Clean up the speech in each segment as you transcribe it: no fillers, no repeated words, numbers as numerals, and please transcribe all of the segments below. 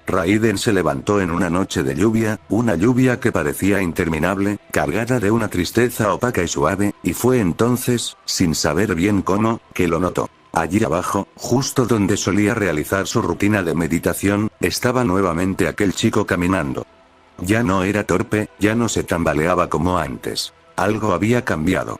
Raiden se levantó en una noche de lluvia, una lluvia que parecía interminable, cargada de una tristeza opaca y suave, y fue entonces, sin saber bien cómo, que lo notó. Allí abajo, justo donde solía realizar su rutina de meditación, estaba nuevamente aquel chico caminando. Ya no era torpe, ya no se tambaleaba como antes. Algo había cambiado.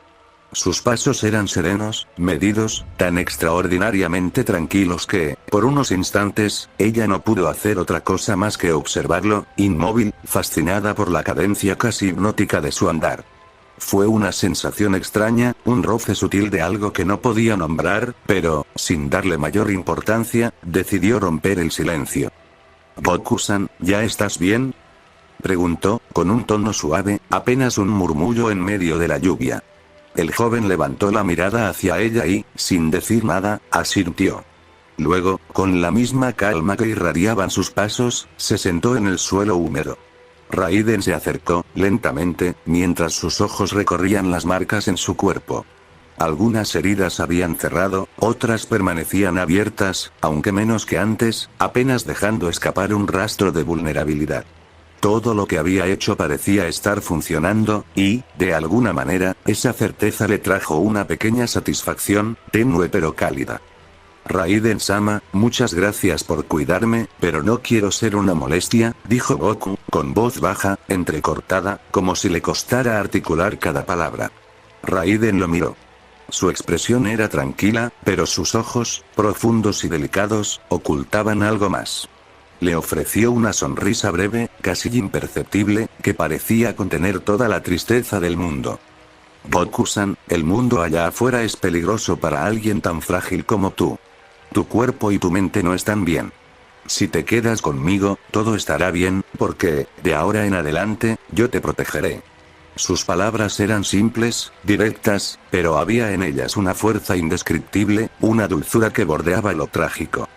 Sus pasos eran serenos, medidos, tan extraordinariamente tranquilos que, por unos instantes, ella no pudo hacer otra cosa más que observarlo, inmóvil, fascinada por la cadencia casi hipnótica de su andar. Fue una sensación extraña, un roce sutil de algo que no podía nombrar, pero, sin darle mayor importancia, decidió romper el silencio. «Boku-san, ¿ya estás bien?», preguntó, con un tono suave, apenas un murmullo en medio de la lluvia. El joven levantó la mirada hacia ella y, sin decir nada, asintió. Luego, con la misma calma que irradiaban sus pasos, se sentó en el suelo húmedo. Raiden se acercó, lentamente, mientras sus ojos recorrían las marcas en su cuerpo. Algunas heridas habían cerrado, otras permanecían abiertas, aunque menos que antes, apenas dejando escapar un rastro de vulnerabilidad. Todo lo que había hecho parecía estar funcionando, y, de alguna manera, esa certeza le trajo una pequeña satisfacción, tenue pero cálida. «Raiden-sama, muchas gracias por cuidarme, pero no quiero ser una molestia», dijo Goku, con voz baja, entrecortada, como si le costara articular cada palabra. Raiden lo miró. Su expresión era tranquila, pero sus ojos, profundos y delicados, ocultaban algo más. Le ofreció una sonrisa breve, casi imperceptible, que parecía contener toda la tristeza del mundo. «Boku-san, el mundo allá afuera es peligroso para alguien tan frágil como tú. Tu cuerpo y tu mente no están bien. Si te quedas conmigo, todo estará bien, porque, de ahora en adelante, yo te protegeré». Sus palabras eran simples, directas, pero había en ellas una fuerza indescriptible, una dulzura que bordeaba lo trágico.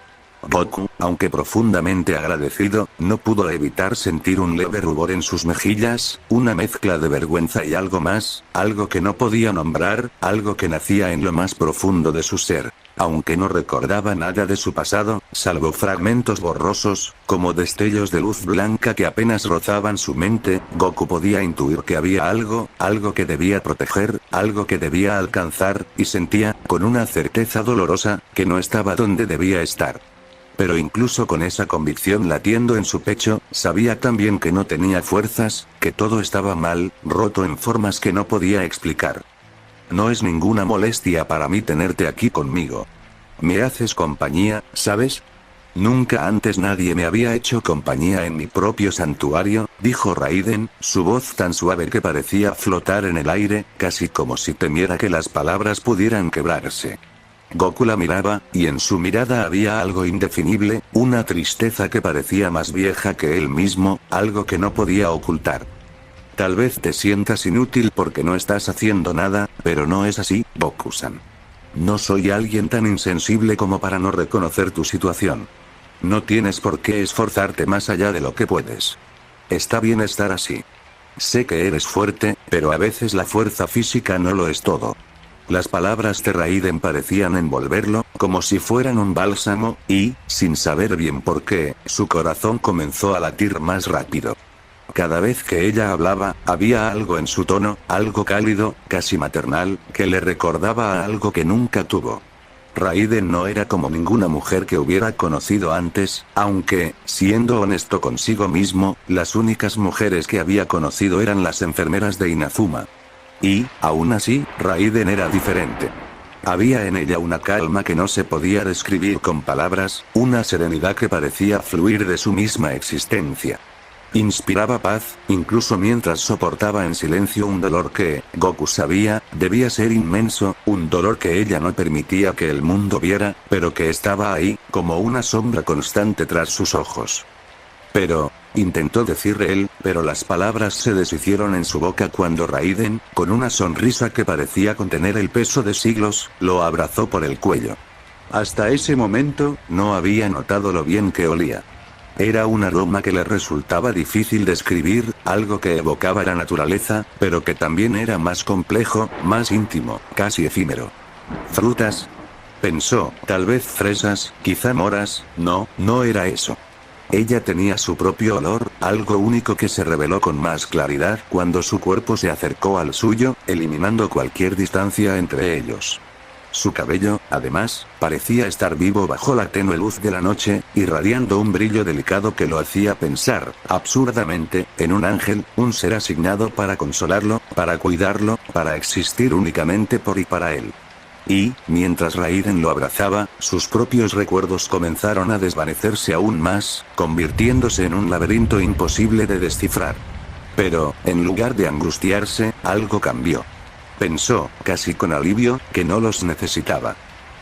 Goku, aunque profundamente agradecido, no pudo evitar sentir un leve rubor en sus mejillas, una mezcla de vergüenza y algo más, algo que no podía nombrar, algo que nacía en lo más profundo de su ser. Aunque no recordaba nada de su pasado, salvo fragmentos borrosos, como destellos de luz blanca que apenas rozaban su mente, Goku podía intuir que había algo que debía proteger, algo que debía alcanzar, y sentía, con una certeza dolorosa, que no estaba donde debía estar. Pero incluso con esa convicción latiendo en su pecho, sabía también que no tenía fuerzas, que todo estaba mal, roto en formas que no podía explicar. «No es ninguna molestia para mí tenerte aquí conmigo. Me haces compañía, ¿sabes? Nunca antes nadie me había hecho compañía en mi propio santuario», dijo Raiden, su voz tan suave que parecía flotar en el aire, casi como si temiera que las palabras pudieran quebrarse. Goku la miraba, y en su mirada había algo indefinible, una tristeza que parecía más vieja que él mismo, algo que no podía ocultar. «Tal vez te sientas inútil porque no estás haciendo nada, pero no es así, Boku-san. No soy alguien tan insensible como para no reconocer tu situación. No tienes por qué esforzarte más allá de lo que puedes. Está bien estar así. Sé que eres fuerte, pero a veces la fuerza física no lo es todo». Las palabras de Raiden parecían envolverlo, como si fueran un bálsamo, y, sin saber bien por qué, su corazón comenzó a latir más rápido. Cada vez que ella hablaba, había algo en su tono, algo cálido, casi maternal, que le recordaba a algo que nunca tuvo. Raiden no era como ninguna mujer que hubiera conocido antes, aunque, siendo honesto consigo mismo, las únicas mujeres que había conocido eran las enfermeras de Inazuma. Y, aún así, Raiden era diferente. Había en ella una calma que no se podía describir con palabras, una serenidad que parecía fluir de su misma existencia. Inspiraba paz, incluso mientras soportaba en silencio un dolor que, Goku sabía, debía ser inmenso, un dolor que ella no permitía que el mundo viera, pero que estaba ahí, como una sombra constante tras sus ojos. «Pero», intentó decir él, pero las palabras se deshicieron en su boca cuando Raiden, con una sonrisa que parecía contener el peso de siglos, lo abrazó por el cuello. Hasta ese momento, no había notado lo bien que olía. Era un aroma que le resultaba difícil describir, algo que evocaba la naturaleza, pero que también era más complejo, más íntimo, casi efímero. «Frutas», pensó, tal vez fresas, quizá moras, no era eso. Ella tenía su propio olor, algo único que se reveló con más claridad cuando su cuerpo se acercó al suyo, eliminando cualquier distancia entre ellos. Su cabello, además, parecía estar vivo bajo la tenue luz de la noche, irradiando un brillo delicado que lo hacía pensar, absurdamente, en un ángel, un ser asignado para consolarlo, para cuidarlo, para existir únicamente por y para él. Y, mientras Raiden lo abrazaba, sus propios recuerdos comenzaron a desvanecerse aún más, convirtiéndose en un laberinto imposible de descifrar. Pero, en lugar de angustiarse, algo cambió. Pensó, casi con alivio, que no los necesitaba.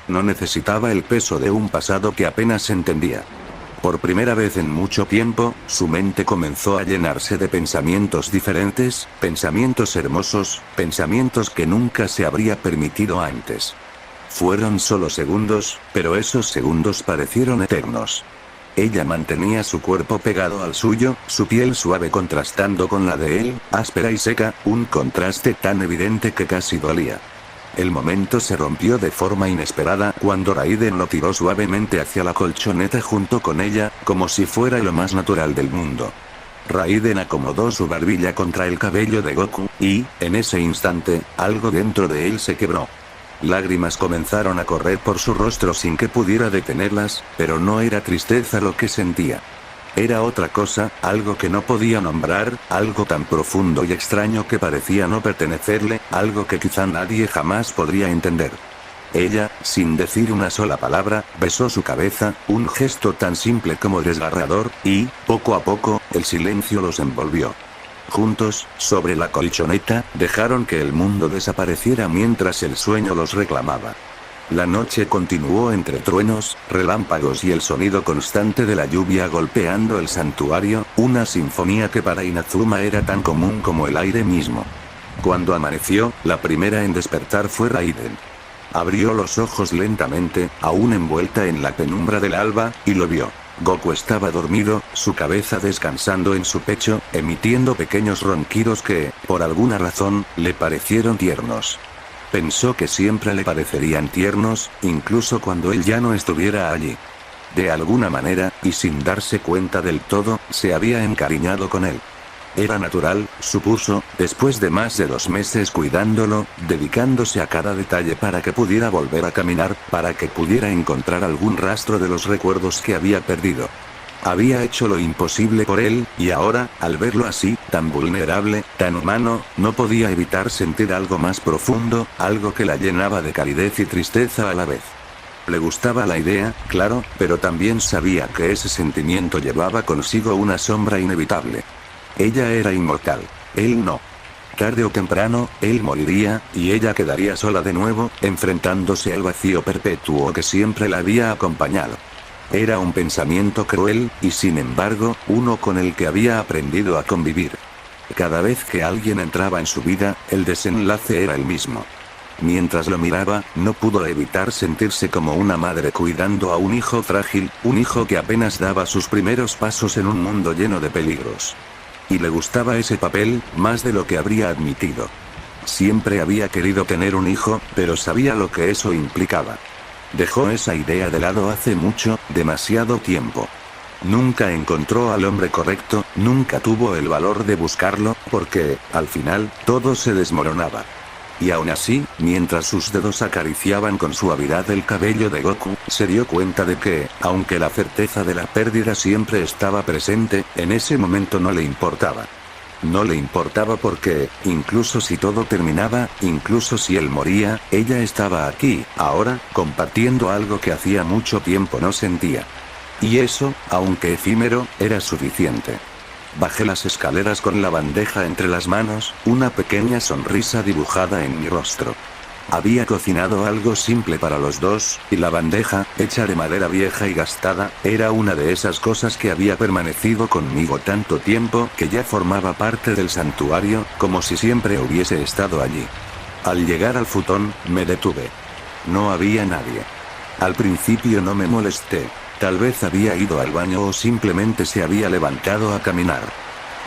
No necesitaba el peso de un pasado que apenas entendía. Por primera vez en mucho tiempo, su mente comenzó a llenarse de pensamientos diferentes, pensamientos hermosos, pensamientos que nunca se habría permitido antes. Fueron solo segundos, pero esos segundos parecieron eternos. Ella mantenía su cuerpo pegado al suyo, su piel suave contrastando con la de él, áspera y seca, un contraste tan evidente que casi dolía. El momento se rompió de forma inesperada cuando Raiden lo tiró suavemente hacia la colchoneta junto con ella, como si fuera lo más natural del mundo. Raiden acomodó su barbilla contra el cabello de Goku, y, en ese instante, algo dentro de él se quebró. Lágrimas comenzaron a correr por su rostro sin que pudiera detenerlas, pero no era tristeza lo que sentía. Era otra cosa, algo que no podía nombrar, algo tan profundo y extraño que parecía no pertenecerle, algo que quizá nadie jamás podría entender. Ella, sin decir una sola palabra, besó su cabeza, un gesto tan simple como desgarrador, y, poco a poco, el silencio los envolvió. Juntos, sobre la colchoneta, dejaron que el mundo desapareciera mientras el sueño los reclamaba. La noche continuó entre truenos, relámpagos y el sonido constante de la lluvia golpeando el santuario, una sinfonía que para Inazuma era tan común como el aire mismo. Cuando amaneció, la primera en despertar fue Raiden. Abrió los ojos lentamente, aún envuelta en la penumbra del alba, y lo vio. Goku estaba dormido, su cabeza descansando en su pecho, emitiendo pequeños ronquidos que, por alguna razón, le parecieron tiernos. Pensó que siempre le parecerían tiernos, incluso cuando él ya no estuviera allí. De alguna manera, y sin darse cuenta del todo, se había encariñado con él. Era natural, supuso, después de más de 2 meses cuidándolo, dedicándose a cada detalle para que pudiera volver a caminar, para que pudiera encontrar algún rastro de los recuerdos que había perdido. Había hecho lo imposible por él, y ahora, al verlo así, tan vulnerable, tan humano, no podía evitar sentir algo más profundo, algo que la llenaba de calidez y tristeza a la vez. Le gustaba la idea, claro, pero también sabía que ese sentimiento llevaba consigo una sombra inevitable. Ella era inmortal. Él no. Tarde o temprano, él moriría, y ella quedaría sola de nuevo, enfrentándose al vacío perpetuo que siempre la había acompañado. Era un pensamiento cruel, y sin embargo, uno con el que había aprendido a convivir. Cada vez que alguien entraba en su vida, el desenlace era el mismo. Mientras lo miraba, no pudo evitar sentirse como una madre cuidando a un hijo frágil, un hijo que apenas daba sus primeros pasos en un mundo lleno de peligros. Y le gustaba ese papel, más de lo que habría admitido. Siempre había querido tener un hijo, pero sabía lo que eso implicaba. Dejó esa idea de lado hace mucho, demasiado tiempo. Nunca encontró al hombre correcto, nunca tuvo el valor de buscarlo, porque, al final, todo se desmoronaba. Y aún así, mientras sus dedos acariciaban con suavidad el cabello de Goku, se dio cuenta de que, aunque la certeza de la pérdida siempre estaba presente, en ese momento no le importaba. No le importaba porque, incluso si todo terminaba, incluso si él moría, ella estaba aquí, ahora, compartiendo algo que hacía mucho tiempo no sentía. Y eso, aunque efímero, era suficiente. Bajé las escaleras con la bandeja entre las manos, una pequeña sonrisa dibujada en mi rostro. Había cocinado algo simple para los dos, y la bandeja, hecha de madera vieja y gastada, era una de esas cosas que había permanecido conmigo tanto tiempo que ya formaba parte del santuario, como si siempre hubiese estado allí. Al llegar al futón, me detuve. No había nadie. Al principio no me molesté. Tal vez había ido al baño o simplemente se había levantado a caminar.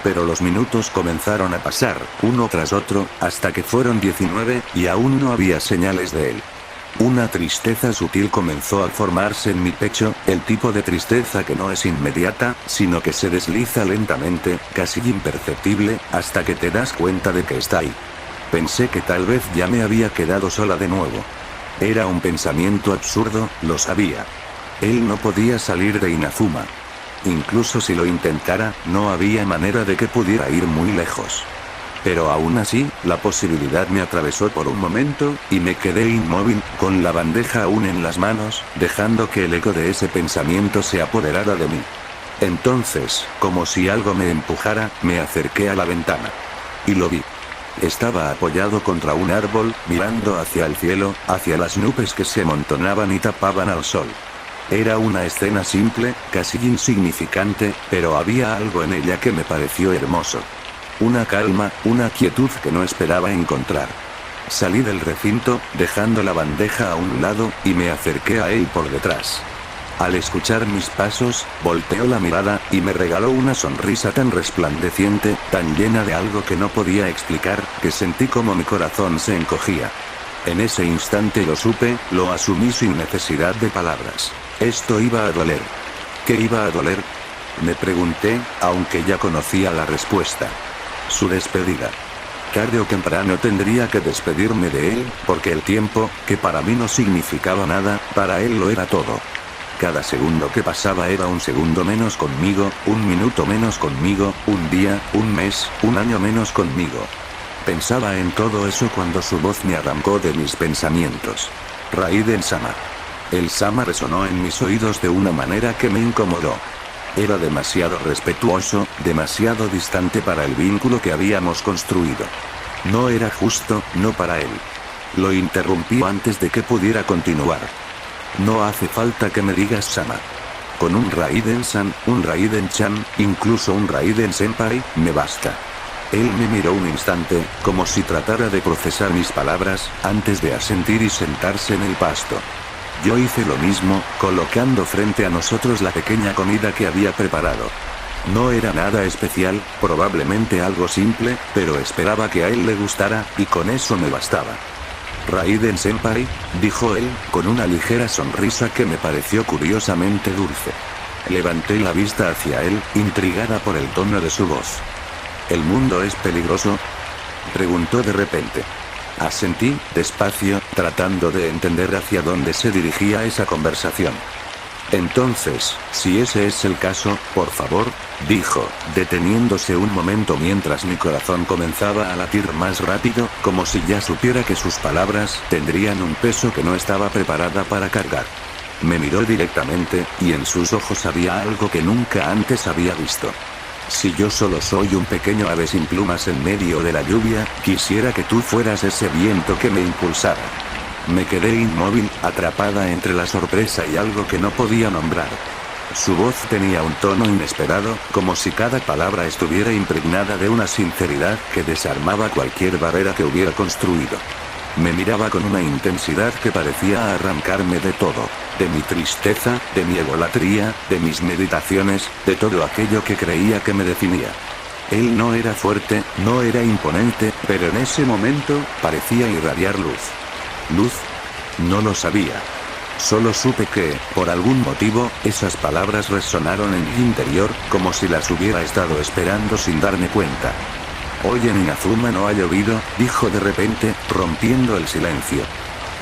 Pero los minutos comenzaron a pasar, uno tras otro, hasta que fueron 19, y aún no había señales de él. Una tristeza sutil comenzó a formarse en mi pecho, el tipo de tristeza que no es inmediata, sino que se desliza lentamente, casi imperceptible, hasta que te das cuenta de que está ahí. Pensé que tal vez ya me había quedado sola de nuevo. Era un pensamiento absurdo, lo sabía. Él no podía salir de Inazuma. Incluso si lo intentara, no había manera de que pudiera ir muy lejos. Pero aún así, la posibilidad me atravesó por un momento, y me quedé inmóvil, con la bandeja aún en las manos, dejando que el eco de ese pensamiento se apoderara de mí. Entonces, como si algo me empujara, me acerqué a la ventana. Y lo vi. Estaba apoyado contra un árbol, mirando hacia el cielo, hacia las nubes que se amontonaban y tapaban al sol. Era una escena simple, casi insignificante, pero había algo en ella que me pareció hermoso. Una calma, una quietud que no esperaba encontrar. Salí del recinto, dejando la bandeja a un lado, y me acerqué a él por detrás. Al escuchar mis pasos, volteó la mirada, y me regaló una sonrisa tan resplandeciente, tan llena de algo que no podía explicar, que sentí como mi corazón se encogía. En ese instante lo supe, lo asumí sin necesidad de palabras. Esto iba a doler. ¿Qué iba a doler? Me pregunté, aunque ya conocía la respuesta. Su despedida. Tarde o temprano tendría que despedirme de él, porque el tiempo, que para mí no significaba nada, para él lo era todo. Cada segundo que pasaba era un segundo menos conmigo, un minuto menos conmigo, un día, un mes, un año menos conmigo. Pensaba en todo eso cuando su voz me arrancó de mis pensamientos. Raiden-sama. El sama resonó en mis oídos de una manera que me incomodó. Era demasiado respetuoso, demasiado distante para el vínculo que habíamos construido. No era justo, no para él. Lo interrumpí antes de que pudiera continuar. No hace falta que me digas sama. Con un Raiden-san, un Raiden-chan, incluso un Raiden-senpai, me basta. Él me miró un instante, como si tratara de procesar mis palabras, antes de asentir y sentarse en el pasto. Yo hice lo mismo, colocando frente a nosotros la pequeña comida que había preparado. No era nada especial, probablemente algo simple, pero esperaba que a él le gustara, y con eso me bastaba. Raiden-senpai, dijo él, con una ligera sonrisa que me pareció curiosamente dulce. Levanté la vista hacia él, intrigada por el tono de su voz. ¿El mundo es peligroso?, preguntó de repente. Asentí, despacio, tratando de entender hacia dónde se dirigía esa conversación. Entonces, si ese es el caso, por favor, dijo, deteniéndose un momento mientras mi corazón comenzaba a latir más rápido, como si ya supiera que sus palabras tendrían un peso que no estaba preparada para cargar. Me miró directamente, y en sus ojos había algo que nunca antes había visto. Si yo solo soy un pequeño ave sin plumas en medio de la lluvia, quisiera que tú fueras ese viento que me impulsara. Me quedé inmóvil, atrapada entre la sorpresa y algo que no podía nombrar. Su voz tenía un tono inesperado, como si cada palabra estuviera impregnada de una sinceridad que desarmaba cualquier barrera que hubiera construido. Me miraba con una intensidad que parecía arrancarme de todo. De mi tristeza, de mi egolatría, de mis meditaciones, de todo aquello que creía que me definía. Él no era fuerte, no era imponente, pero en ese momento, parecía irradiar luz. ¿Luz? No lo sabía. Solo supe que, por algún motivo, esas palabras resonaron en mi interior, como si las hubiera estado esperando sin darme cuenta. Hoy en Inazuma no ha llovido, dijo de repente, rompiendo el silencio.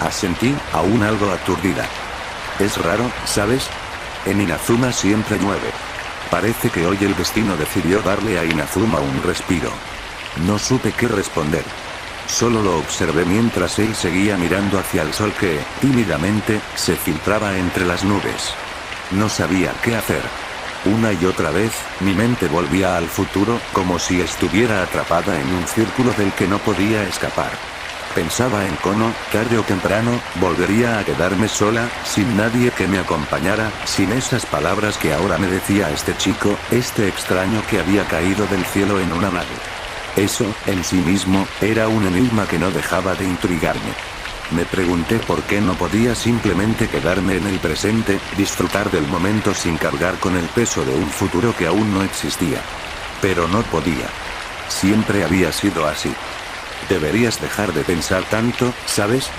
Asentí, aún algo aturdida. Es raro, ¿sabes? En Inazuma siempre llueve. Parece que hoy el destino decidió darle a Inazuma un respiro. No supe qué responder. Solo lo observé mientras él seguía mirando hacia el sol que, tímidamente, se filtraba entre las nubes. No sabía qué hacer. Una y otra vez, mi mente volvía al futuro, como si estuviera atrapada en un círculo del que no podía escapar. Pensaba en Kono, tarde o temprano, volvería a quedarme sola, sin nadie que me acompañara, sin esas palabras que ahora me decía este chico, este extraño que había caído del cielo en una nave. Eso, en sí mismo, era un enigma que no dejaba de intrigarme. Me pregunté por qué no podía simplemente quedarme en el presente, disfrutar del momento sin cargar con el peso de un futuro que aún no existía. Pero no podía. Siempre había sido así. Deberías dejar de pensar tanto, ¿sabes?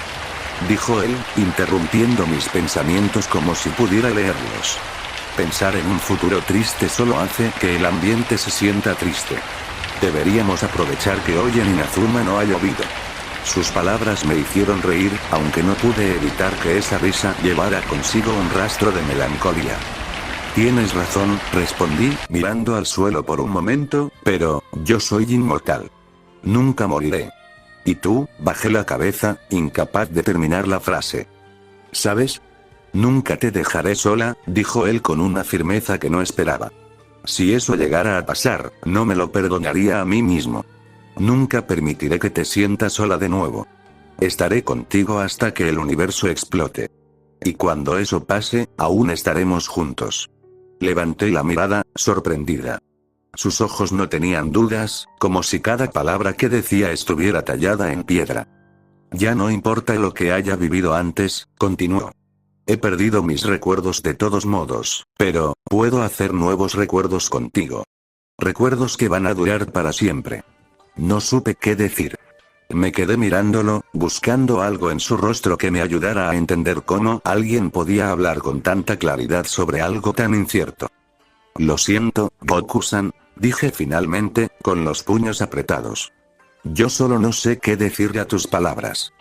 dijo él, interrumpiendo mis pensamientos como si pudiera leerlos. Pensar en un futuro triste solo hace que el ambiente se sienta triste. Deberíamos aprovechar que hoy en Inazuma no ha llovido. Sus palabras me hicieron reír, aunque no pude evitar que esa risa llevara consigo un rastro de melancolía. Tienes razón, respondí, mirando al suelo por un momento, pero, yo soy inmortal. Nunca moriré. ¿Y tú? Bajé la cabeza, incapaz de terminar la frase. ¿Sabes? Nunca te dejaré sola, dijo él con una firmeza que no esperaba. Si eso llegara a pasar, no me lo perdonaría a mí mismo. Nunca permitiré que te sientas sola de nuevo. Estaré contigo hasta que el universo explote. Y cuando eso pase, aún estaremos juntos. Levanté la mirada, sorprendida. Sus ojos no tenían dudas, como si cada palabra que decía estuviera tallada en piedra. Ya no importa lo que haya vivido antes, continuó. He perdido mis recuerdos de todos modos, pero, puedo hacer nuevos recuerdos contigo. Recuerdos que van a durar para siempre. No supe qué decir. Me quedé mirándolo, buscando algo en su rostro que me ayudara a entender cómo alguien podía hablar con tanta claridad sobre algo tan incierto. Lo siento, Goku-san, dije finalmente, con los puños apretados. Yo solo no sé qué decirle a tus palabras.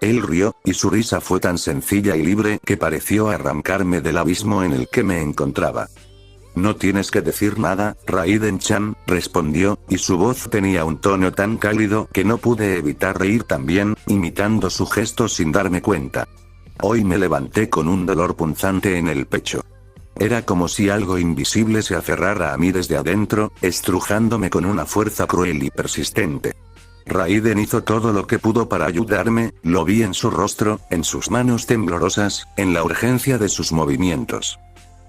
Él rió, y su risa fue tan sencilla y libre que pareció arrancarme del abismo en el que me encontraba. No tienes que decir nada, Raiden-chan, respondió, y su voz tenía un tono tan cálido que no pude evitar reír también, imitando su gesto sin darme cuenta. Hoy me levanté con un dolor punzante en el pecho. Era como si algo invisible se aferrara a mí desde adentro, estrujándome con una fuerza cruel y persistente. Raiden hizo todo lo que pudo para ayudarme, lo vi en su rostro, en sus manos temblorosas, en la urgencia de sus movimientos.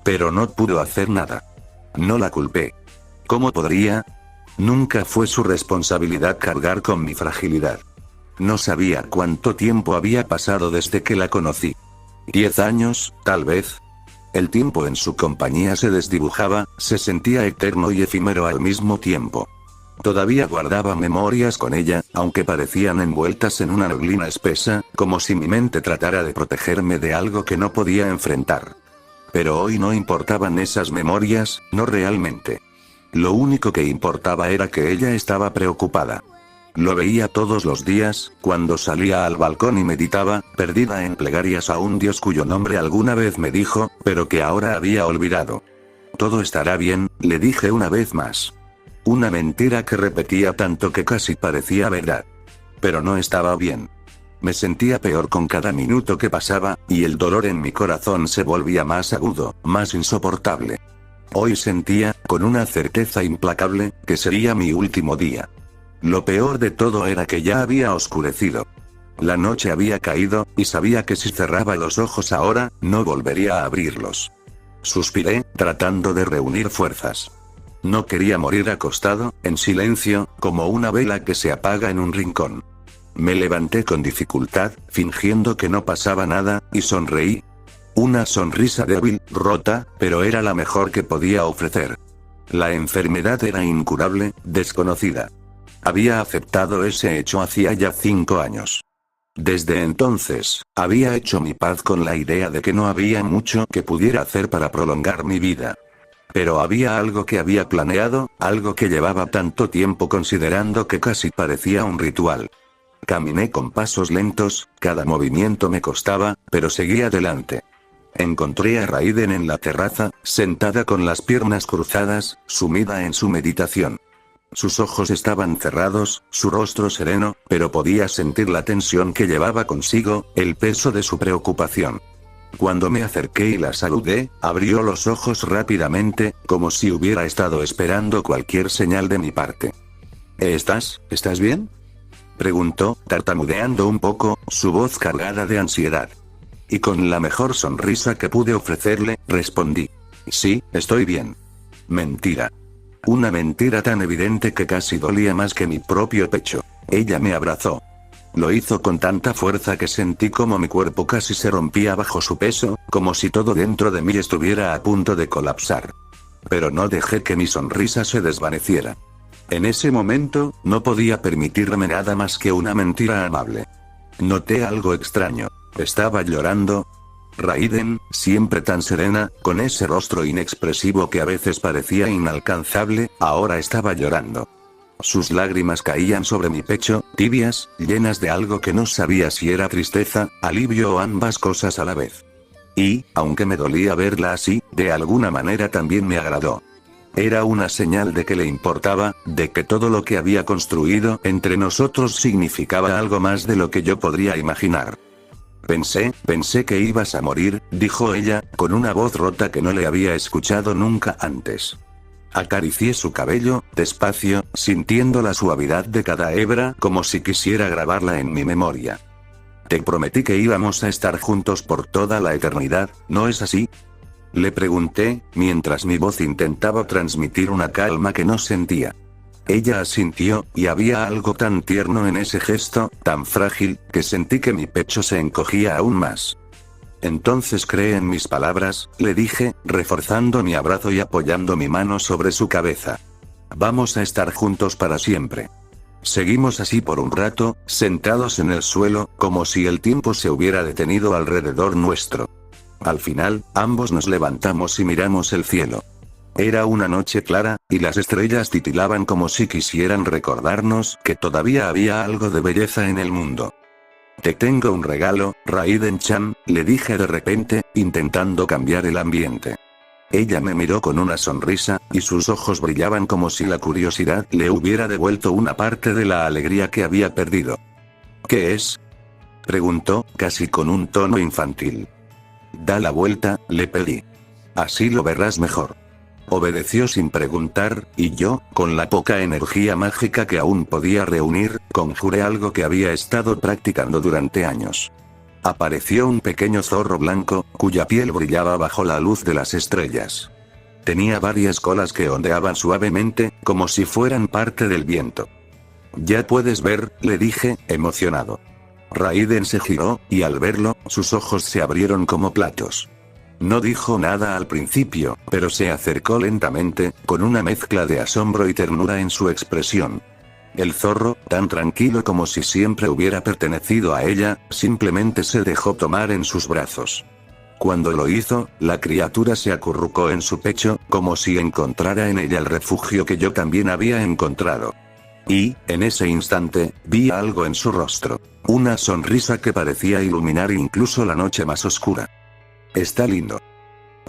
Pero no pudo hacer nada. No la culpé. ¿Cómo podría? Nunca fue su responsabilidad cargar con mi fragilidad. No sabía cuánto tiempo había pasado desde que la conocí. 10 años, tal vez. El tiempo en su compañía se desdibujaba, se sentía eterno y efímero al mismo tiempo. Todavía guardaba memorias con ella, aunque parecían envueltas en una neblina espesa, como si mi mente tratara de protegerme de algo que no podía enfrentar. Pero hoy no importaban esas memorias, no realmente. Lo único que importaba era que ella estaba preocupada. Lo veía todos los días, cuando salía al balcón y meditaba, perdida en plegarias a un dios cuyo nombre alguna vez me dijo, pero que ahora había olvidado. Todo estará bien, le dije una vez más. Una mentira que repetía tanto que casi parecía verdad. Pero no estaba bien. Me sentía peor con cada minuto que pasaba, y el dolor en mi corazón se volvía más agudo, más insoportable. Hoy sentía, con una certeza implacable, que sería mi último día. Lo peor de todo era que ya había oscurecido. La noche había caído, y sabía que si cerraba los ojos ahora, no volvería a abrirlos. Suspiré, tratando de reunir fuerzas. No quería morir acostado, en silencio, como una vela que se apaga en un rincón. Me levanté con dificultad, fingiendo que no pasaba nada, y sonreí. Una sonrisa débil, rota, pero era la mejor que podía ofrecer. La enfermedad era incurable, desconocida. Había aceptado ese hecho hacía ya 5 años. Desde entonces, había hecho mi paz con la idea de que no había mucho que pudiera hacer para prolongar mi vida. Pero había algo que había planeado, algo que llevaba tanto tiempo considerando que casi parecía un ritual. Caminé con pasos lentos, cada movimiento me costaba, pero seguí adelante. Encontré a Raiden en la terraza, sentada con las piernas cruzadas, sumida en su meditación. Sus ojos estaban cerrados, su rostro sereno, pero podía sentir la tensión que llevaba consigo, el peso de su preocupación. Cuando me acerqué y la saludé, abrió los ojos rápidamente, como si hubiera estado esperando cualquier señal de mi parte. ¿Estás bien?, preguntó, tartamudeando un poco, su voz cargada de ansiedad. Y con la mejor sonrisa que pude ofrecerle, respondí. Sí, estoy bien. Mentira. Una mentira tan evidente que casi dolía más que mi propio pecho. Ella me abrazó. Lo hizo con tanta fuerza que sentí como mi cuerpo casi se rompía bajo su peso, como si todo dentro de mí estuviera a punto de colapsar. Pero no dejé que mi sonrisa se desvaneciera. En ese momento, no podía permitirme nada más que una mentira amable. Noté algo extraño. ¿Estaba llorando? Raiden, siempre tan serena, con ese rostro inexpresivo que a veces parecía inalcanzable, ahora estaba llorando. Sus lágrimas caían sobre mi pecho, tibias, llenas de algo que no sabía si era tristeza, alivio o ambas cosas a la vez. Y, aunque me dolía verla así, de alguna manera también me agradó. Era una señal de que le importaba, de que todo lo que había construido entre nosotros significaba algo más de lo que yo podría imaginar. Pensé que ibas a morir, dijo ella, con una voz rota que no le había escuchado nunca antes. Acaricié su cabello, despacio, sintiendo la suavidad de cada hebra como si quisiera grabarla en mi memoria. Te prometí que íbamos a estar juntos por toda la eternidad, ¿no es así? Le pregunté, mientras mi voz intentaba transmitir una calma que no sentía. Ella asintió, y había algo tan tierno en ese gesto, tan frágil, que sentí que mi pecho se encogía aún más. Entonces cree en mis palabras, le dije, reforzando mi abrazo y apoyando mi mano sobre su cabeza. Vamos a estar juntos para siempre. Seguimos así por un rato, sentados en el suelo, como si el tiempo se hubiera detenido alrededor nuestro. Al final, ambos nos levantamos y miramos el cielo. Era una noche clara, y las estrellas titilaban como si quisieran recordarnos que todavía había algo de belleza en el mundo. Te tengo un regalo, Raiden-chan, le dije de repente, intentando cambiar el ambiente. Ella me miró con una sonrisa, y sus ojos brillaban como si la curiosidad le hubiera devuelto una parte de la alegría que había perdido. ¿Qué es? Preguntó, casi con un tono infantil. Da la vuelta, le pedí. Así lo verás mejor. Obedeció sin preguntar, y yo, con la poca energía mágica que aún podía reunir, conjuré algo que había estado practicando durante años. Apareció un pequeño zorro blanco, cuya piel brillaba bajo la luz de las estrellas. Tenía varias colas que ondeaban suavemente, como si fueran parte del viento. Ya puedes ver, le dije, emocionado. Raiden se giró, y al verlo, sus ojos se abrieron como platos. No dijo nada al principio, pero se acercó lentamente, con una mezcla de asombro y ternura en su expresión. El zorro, tan tranquilo como si siempre hubiera pertenecido a ella, simplemente se dejó tomar en sus brazos. Cuando lo hizo, la criatura se acurrucó en su pecho, como si encontrara en ella el refugio que yo también había encontrado. Y, en ese instante, vi algo en su rostro. Una sonrisa que parecía iluminar incluso la noche más oscura. Está lindo,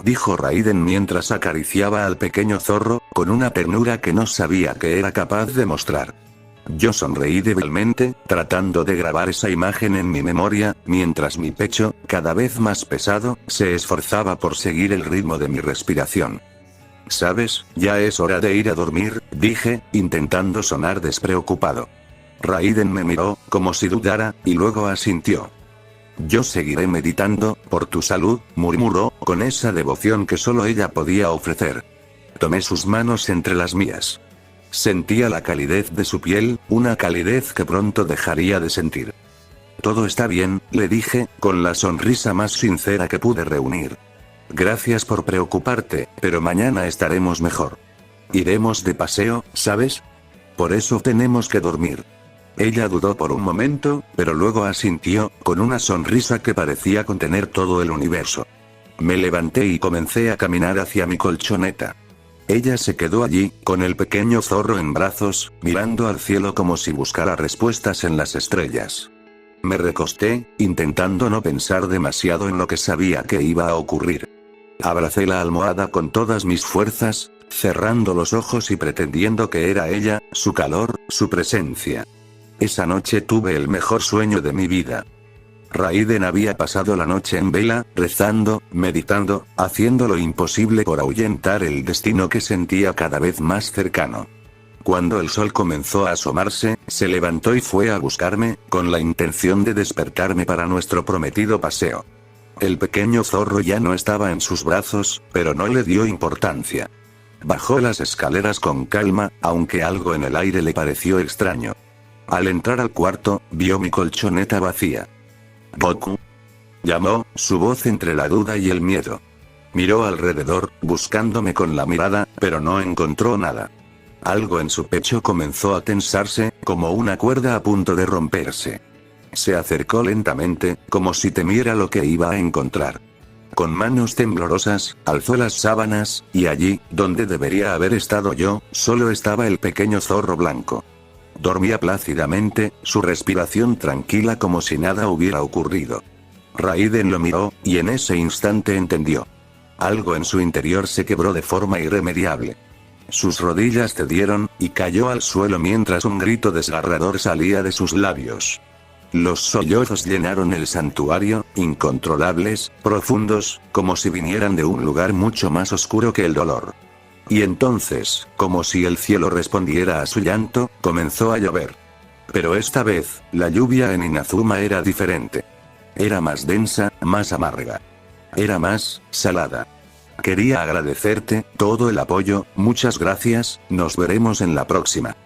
dijo Raiden mientras acariciaba al pequeño zorro, con una ternura que no sabía que era capaz de mostrar. Yo sonreí débilmente, tratando de grabar esa imagen en mi memoria, mientras mi pecho, cada vez más pesado, se esforzaba por seguir el ritmo de mi respiración. ¿Sabes? Ya es hora de ir a dormir, dije, intentando sonar despreocupado. Raiden me miró, como si dudara, y luego asintió. Yo seguiré meditando, por tu salud, murmuró, con esa devoción que solo ella podía ofrecer. Tomé sus manos entre las mías. Sentía la calidez de su piel, una calidez que pronto dejaría de sentir. Todo está bien, le dije, con la sonrisa más sincera que pude reunir. Gracias por preocuparte, pero mañana estaremos mejor. Iremos de paseo, ¿sabes? Por eso tenemos que dormir. Ella dudó por un momento, pero luego asintió, con una sonrisa que parecía contener todo el universo. Me levanté y comencé a caminar hacia mi colchoneta. Ella se quedó allí, con el pequeño zorro en brazos, mirando al cielo como si buscara respuestas en las estrellas. Me recosté, intentando no pensar demasiado en lo que sabía que iba a ocurrir. Abracé la almohada con todas mis fuerzas, cerrando los ojos y pretendiendo que era ella, su calor, su presencia. Esa noche tuve el mejor sueño de mi vida. Raiden había pasado la noche en vela, rezando, meditando, haciendo lo imposible por ahuyentar el destino que sentía cada vez más cercano. Cuando el sol comenzó a asomarse, se levantó y fue a buscarme, con la intención de despertarme para nuestro prometido paseo. El pequeño zorro ya no estaba en sus brazos, pero no le dio importancia. Bajó las escaleras con calma, aunque algo en el aire le pareció extraño. Al entrar al cuarto, vio mi colchoneta vacía. «¿Goku?», llamó, su voz entre la duda y el miedo. Miró alrededor, buscándome con la mirada, pero no encontró nada. Algo en su pecho comenzó a tensarse, como una cuerda a punto de romperse. Se acercó lentamente, como si temiera lo que iba a encontrar. Con manos temblorosas, alzó las sábanas, y allí, donde debería haber estado yo, solo estaba el pequeño zorro blanco. Dormía plácidamente, su respiración tranquila como si nada hubiera ocurrido. Raiden lo miró, y en ese instante entendió. Algo en su interior se quebró de forma irremediable. Sus rodillas cedieron, y cayó al suelo mientras un grito desgarrador salía de sus labios. Los sollozos llenaron el santuario, incontrolables, profundos, como si vinieran de un lugar mucho más oscuro que el dolor. Y entonces, como si el cielo respondiera a su llanto, comenzó a llover. Pero esta vez, la lluvia en Inazuma era diferente. Era más densa, más amarga. Era más salada. Quería agradecerte todo el apoyo, muchas gracias, nos veremos en la próxima.